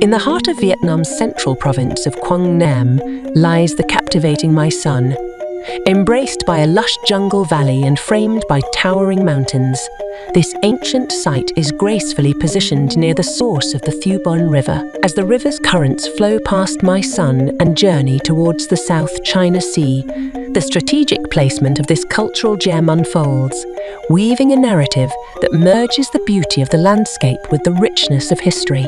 In the heart of Vietnam's central province of Quang Nam lies the captivating My Son. Embraced by a lush jungle valley and framed by towering mountains, this ancient site is gracefully positioned near the source of the Thu Bon River. As the river's currents flow past My Son and journey towards the South China Sea, the strategic placement of this cultural gem unfolds, weaving a narrative that merges the beauty of the landscape with the richness of history.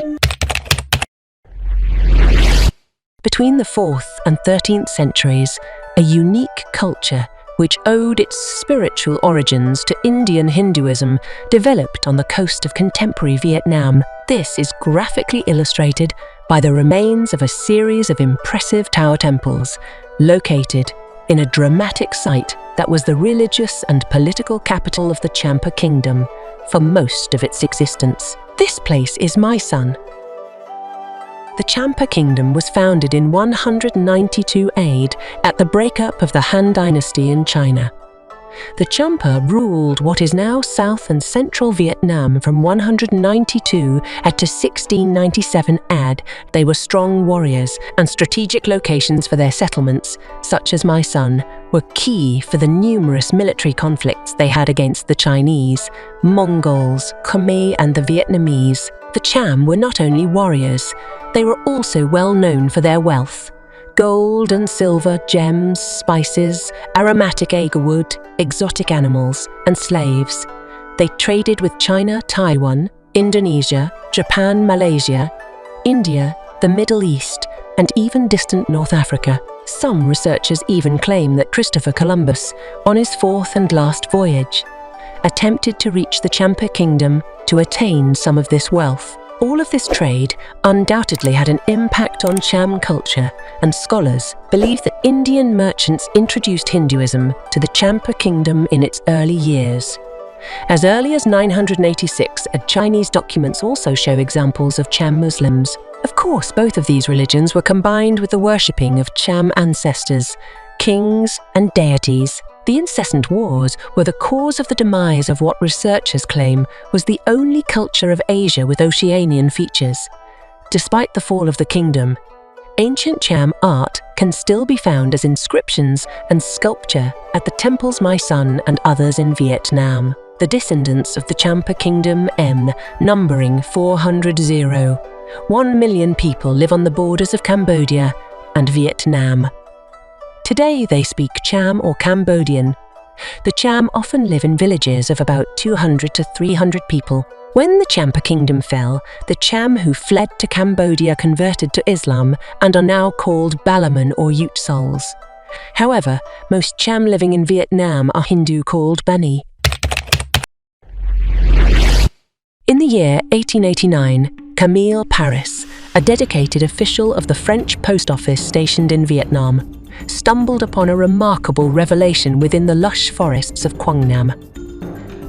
Between the 4th and 13th centuries, a unique culture which owed its spiritual origins to Indian Hinduism developed on the coast of contemporary Vietnam. This is graphically illustrated by the remains of a series of impressive tower temples located in a dramatic site that was the religious and political capital of the Champa Kingdom for most of its existence. This place is My Son. The Champa Kingdom was founded in 192 AD at the breakup of the Han Dynasty in China. The Champa ruled what is now South and Central Vietnam from 192 to 1697 AD. They were strong warriors, and strategic locations for their settlements, such as My Son, were key for the numerous military conflicts they had against the Chinese, Mongols, Khmer, and the Vietnamese. The Cham were not only warriors, they were also well known for their wealth. Gold and silver, gems, spices, aromatic agarwood, exotic animals, and slaves. They traded with China, Taiwan, Indonesia, Japan, Malaysia, India, the Middle East, and even distant North Africa. Some researchers even claim that Christopher Columbus, on his 4th and last voyage, attempted to reach the Champa Kingdom to attain some of this wealth. All of this trade undoubtedly had an impact on Cham culture, and scholars believe that Indian merchants introduced Hinduism to the Champa Kingdom in its early years. As early as 986, Chinese documents also show examples of Cham Muslims. Of course, both of these religions were combined with the worshipping of Cham ancestors, kings, and deities. The incessant wars were the cause of the demise of what researchers claim was the only culture of Asia with Oceanian features. Despite the fall of the kingdom, ancient Cham art can still be found as inscriptions and sculpture at the temples My Son and others in Vietnam. The descendants of the Champa Kingdom, numbering 1 million people, live on the borders of Cambodia and Vietnam. Today they speak Cham or Cambodian. The Cham often live in villages of about 200 to 300 people. When the Champa Kingdom fell, the Cham who fled to Cambodia converted to Islam and are now called Balaman or Ute Sols. However, most Cham living in Vietnam are Hindu called Bani. In the year 1889, Camille Paris, a dedicated official of the French post office stationed in Vietnam, stumbled upon a remarkable revelation within the lush forests of Quang Nam.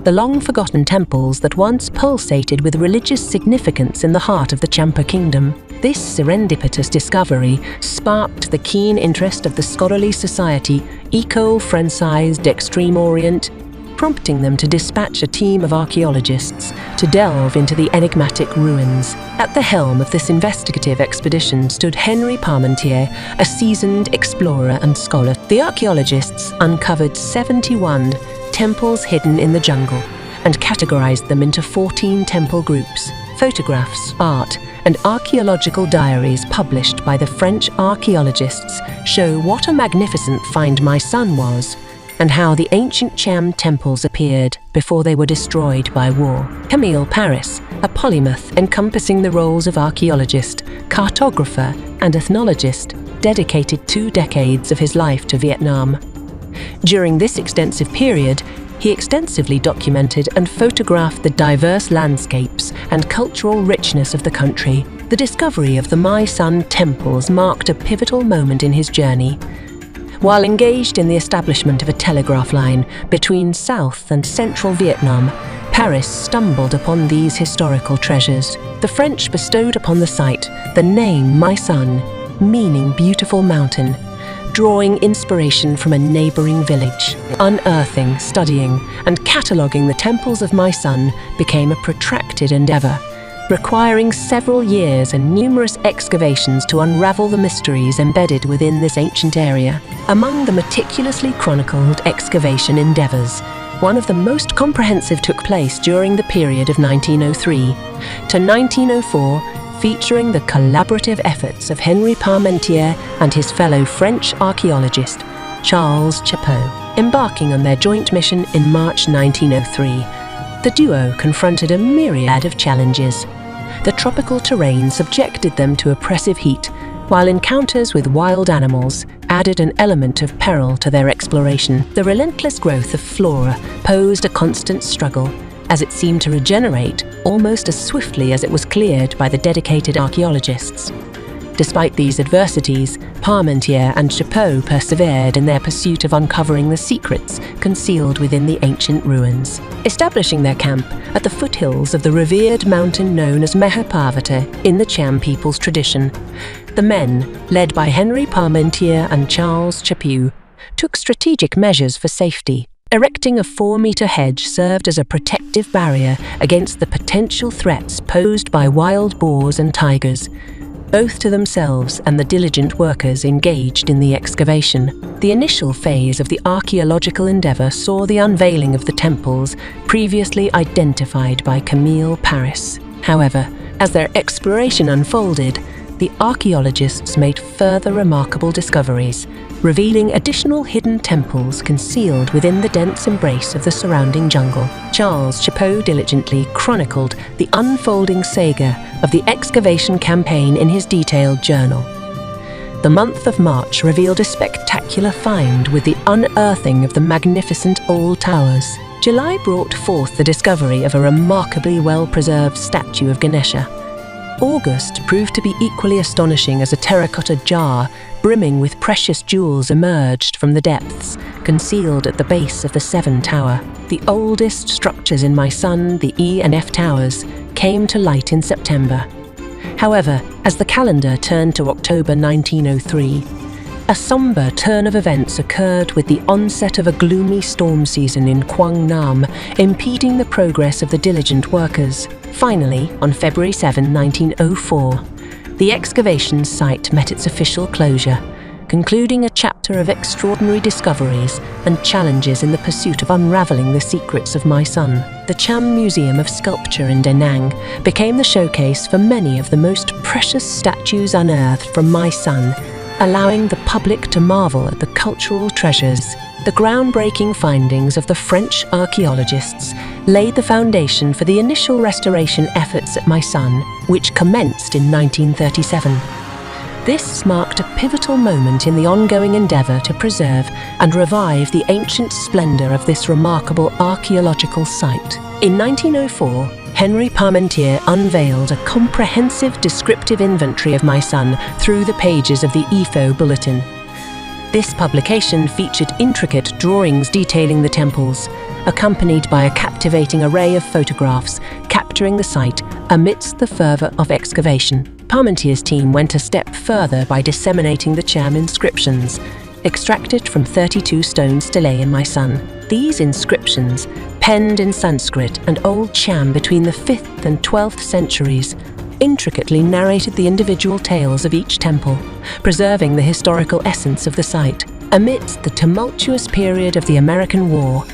The long-forgotten temples that once pulsated with religious significance in the heart of the Champa Kingdom. This serendipitous discovery sparked the keen interest of the scholarly society École Française d'Extrême Orient, prompting them to dispatch a team of archaeologists to delve into the enigmatic ruins. At the helm of this investigative expedition stood Henry Parmentier, a seasoned explorer and scholar. The archaeologists uncovered 71 temples hidden in the jungle and categorized them into 14 temple groups. Photographs, art, and archaeological diaries published by the French archaeologists show what a magnificent find My Son was, and how the ancient Cham temples appeared before they were destroyed by war. Camille Paris, a polymath encompassing the roles of archaeologist, cartographer, and ethnologist, dedicated 2 decades of his life to Vietnam. During this extensive period, he extensively documented and photographed the diverse landscapes and cultural richness of the country. The discovery of the My Son temples marked a pivotal moment in his journey. While engaged in the establishment of a telegraph line between South and Central Vietnam, Paris stumbled upon these historical treasures. The French bestowed upon the site the name My Son, meaning beautiful mountain, drawing inspiration from a neighboring village. Unearthing, studying, and cataloging the temples of My Son became a protracted endeavor, requiring several years and numerous excavations to unravel the mysteries embedded within this ancient area. Among the meticulously chronicled excavation endeavors, one of the most comprehensive took place during the period of 1903 to 1904, featuring the collaborative efforts of Henri Parmentier and his fellow French archaeologist, Charles Chapot. Embarking on their joint mission in March 1903, the duo confronted a myriad of challenges. The tropical terrain subjected them to oppressive heat, while encounters with wild animals added an element of peril to their exploration. The relentless growth of flora posed a constant struggle, as it seemed to regenerate almost as swiftly as it was cleared by the dedicated archaeologists. Despite these adversities, Parmentier and Chapot persevered in their pursuit of uncovering the secrets concealed within the ancient ruins. Establishing their camp at the foothills of the revered mountain known as Meher Parvata in the Cham people's tradition, the men, led by Henri Parmentier and Charles Chaput, took strategic measures for safety. Erecting a 4-meter hedge served as a protective barrier against the potential threats posed by wild boars and tigers, both to themselves and the diligent workers engaged in the excavation. The initial phase of the archaeological endeavor saw the unveiling of the temples previously identified by Camille Paris. However, as their exploration unfolded, the archaeologists made further remarkable discoveries, revealing additional hidden temples concealed within the dense embrace of the surrounding jungle. Charles Chapot diligently chronicled the unfolding saga of the excavation campaign in his detailed journal. The month of March revealed a spectacular find with the unearthing of the magnificent old towers. July brought forth the discovery of a remarkably well-preserved statue of Ganesha. August proved to be equally astonishing as a terracotta jar brimming with precious jewels emerged from the depths, concealed at the base of the 7 Tower. The oldest structures in my son, the E and F Towers, came to light in September. However, as the calendar turned to October 1903, a somber turn of events occurred with the onset of a gloomy storm season in Quang Nam, impeding the progress of the diligent workers. Finally, on February 7, 1904, the excavation site met its official closure, concluding a chapter of extraordinary discoveries and challenges in the pursuit of unraveling the secrets of my son. The Cham Museum of Sculpture in Da Nang became the showcase for many of the most precious statues unearthed from my son, allowing the public to marvel at the cultural treasures. The groundbreaking findings of the French archaeologists laid the foundation for the initial restoration efforts at my son, which commenced in 1937. This marked a pivotal moment in the ongoing endeavor to preserve and revive the ancient splendor of this remarkable archaeological site. In 1904, Henri Parmentier unveiled a comprehensive descriptive inventory of my son through the pages of the IFO Bulletin. This publication featured intricate drawings detailing the temples, accompanied by a captivating array of photographs capturing the site amidst the fervor of excavation. Parmentier's team went a step further by disseminating the Cham inscriptions, extracted from 32 stone stelae in my son. These inscriptions, penned in Sanskrit and Old Cham between the 5th and 12th centuries, intricately narrated the individual tales of each temple, preserving the historical essence of the site. Amidst the tumultuous period of the American War,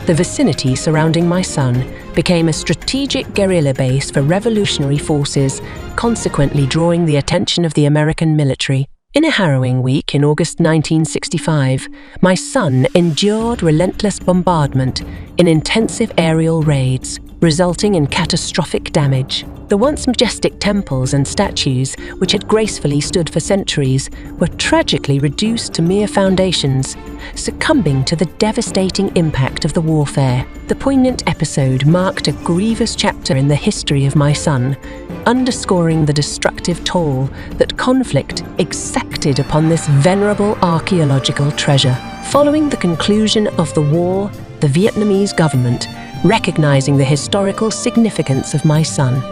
the vicinity surrounding my son became a strategic guerrilla base for revolutionary forces, consequently drawing the attention of the American military. In a harrowing week in August 1965, my son endured relentless bombardment in intensive aerial raids, resulting in catastrophic damage. The once majestic temples and statues, which had gracefully stood for centuries, were tragically reduced to mere foundations, succumbing to the devastating impact of the warfare. The poignant episode marked a grievous chapter in the history of my son, underscoring the destructive toll that conflict exacted upon this venerable archaeological treasure. Following the conclusion of the war, the Vietnamese government, recognizing the historical significance of my son,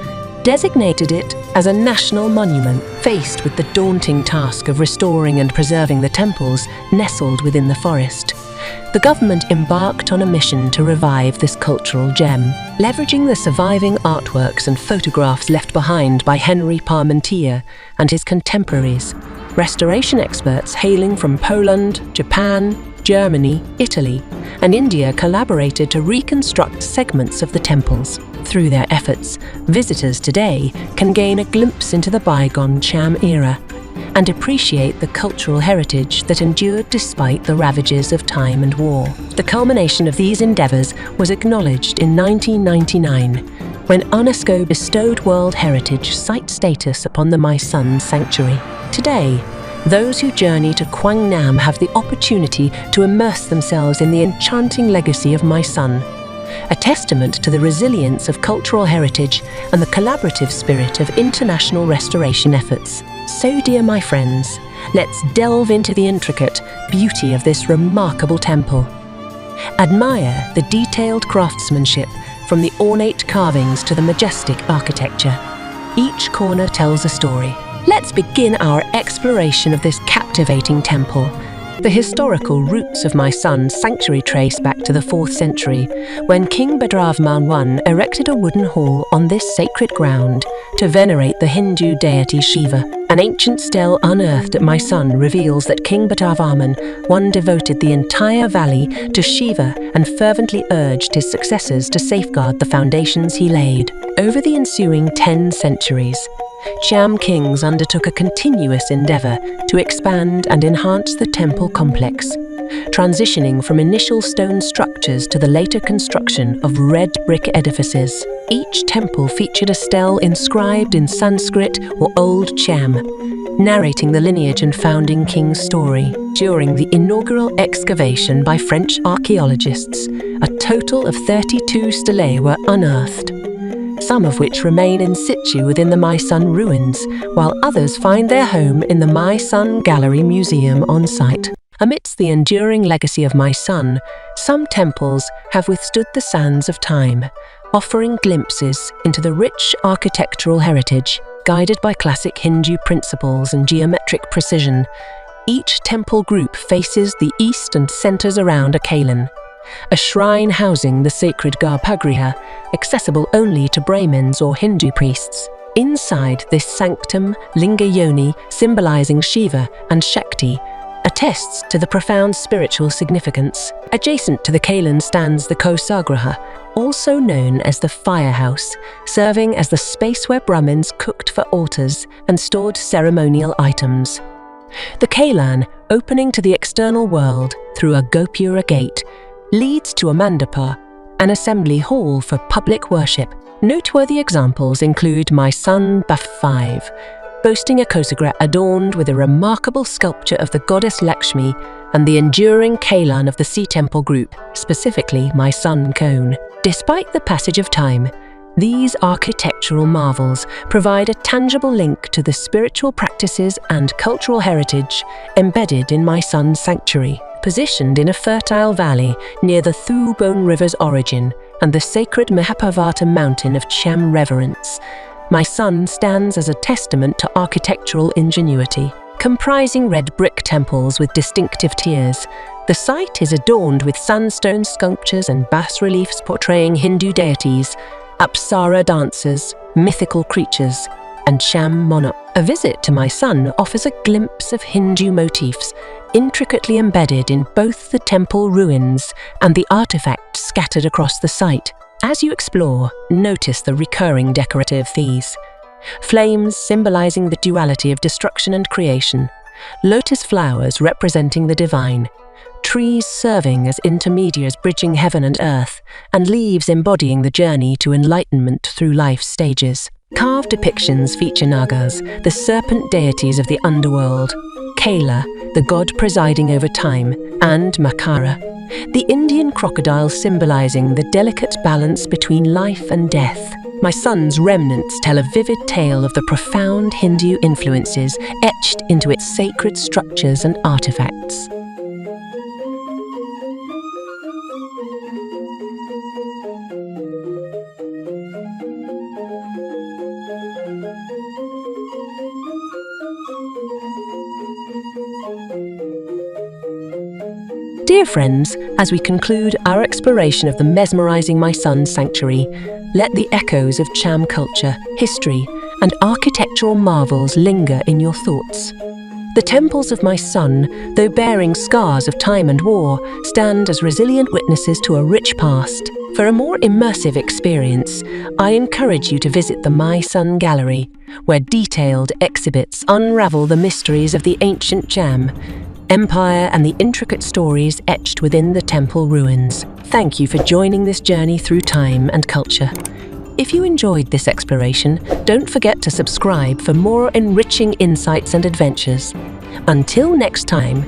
designated it as a national monument. Faced with the daunting task of restoring and preserving the temples nestled within the forest, the the government embarked on a mission to revive this cultural gem. Leveraging the surviving artworks and photographs left behind by Henry Parmentier and his contemporaries, restoration experts hailing from Poland, Japan, Germany, Italy, and India collaborated to reconstruct segments of the temples. Through their efforts, visitors today can gain a glimpse into the bygone Cham era and appreciate the cultural heritage that endured despite the ravages of time and war. The culmination of these endeavours was acknowledged in 1999 when UNESCO bestowed World Heritage Site status upon the My Son Sanctuary. Today, those who journey to Quang Nam have the opportunity to immerse themselves in the enchanting legacy of My Son, a testament to the resilience of cultural heritage and the collaborative spirit of international restoration efforts. So, dear my friends, let's delve into the intricate beauty of this remarkable temple. Admire the detailed craftsmanship, from the ornate carvings to the majestic architecture. Each corner tells a story. Let's begin our exploration of this captivating temple. The historical roots of My Son's sanctuary trace back to the 4th century, when King Bhadravan I erected a wooden hall on this sacred ground to venerate the Hindu deity Shiva. An ancient stele unearthed at My Son reveals that King Bhadravan I devoted the entire valley to Shiva and fervently urged his successors to safeguard the foundations he laid. Over the ensuing 10 centuries, Cham kings undertook a continuous endeavour to expand and enhance the temple complex, transitioning from initial stone structures to the later construction of red brick edifices. Each temple featured a stele inscribed in Sanskrit or Old Cham, narrating the lineage and founding king's story. During the inaugural excavation by French archaeologists, a total of 32 stelae were unearthed, some of which remain in situ within the My Son ruins, while others find their home in the My Son Gallery Museum on site. Amidst the enduring legacy of My Son, some temples have withstood the sands of time, offering glimpses into the rich architectural heritage. Guided by classic Hindu principles and geometric precision, each temple group faces the east and centers around a Kailan, a shrine housing the sacred Garbhagriha, accessible only to Brahmins or Hindu priests. Inside this sanctum, Linga Yoni, symbolizing Shiva and Shakti, attests to the profound spiritual significance. Adjacent to the Kailan stands the Kosagraha, also known as the firehouse, serving as the space where Brahmins cooked for altars and stored ceremonial items. The Kailan, opening to the external world through a Gopura gate, leads to a mandapa, an assembly hall for public worship. Noteworthy examples include My Son Baf 5, boasting a kosagra adorned with a remarkable sculpture of the goddess Lakshmi, and the enduring Kailan of the Sea Temple group, specifically My Son Cone. Despite the passage of time, these architectural marvels provide a tangible link to the spiritual practices and cultural heritage embedded in My Son's sanctuary. Positioned in a fertile valley near the Thubone River's origin and the sacred Mahaparvata mountain of Cham reverence, My Son stands as a testament to architectural ingenuity. Comprising red brick temples with distinctive tiers, the site is adorned with sandstone sculptures and bas-reliefs portraying Hindu deities, Apsara dancers, mythical creatures, and Cham monarchs. A visit to My Son offers a glimpse of Hindu motifs intricately embedded in both the temple ruins and the artifacts scattered across the site. As you explore, notice the recurring decorative themes. Flames symbolizing the duality of destruction and creation, lotus flowers representing the divine, trees serving as intermediaries bridging heaven and earth, and leaves embodying the journey to enlightenment through life's stages. Carved depictions feature Nagas, the serpent deities of the underworld, Kaila, the god presiding over time, and Makara, the Indian crocodile symbolizing the delicate balance between life and death. My Son's remnants tell a vivid tale of the profound Hindu influences etched into its sacred structures and artifacts. Dear friends, as we conclude our exploration of the mesmerizing Mystique sanctuary, let the echoes of Cham culture, history, and architectural marvels linger in your thoughts. The temples of Mystique, though bearing scars of time and war, stand as resilient witnesses to a rich past. For a more immersive experience, I encourage you to visit the Mystique Gallery, where detailed exhibits unravel the mysteries of the ancient Cham Empire and the intricate stories etched within the temple ruins. Thank you for joining this journey through time and culture. If you enjoyed this exploration, don't forget to subscribe for more enriching insights and adventures. Until next time,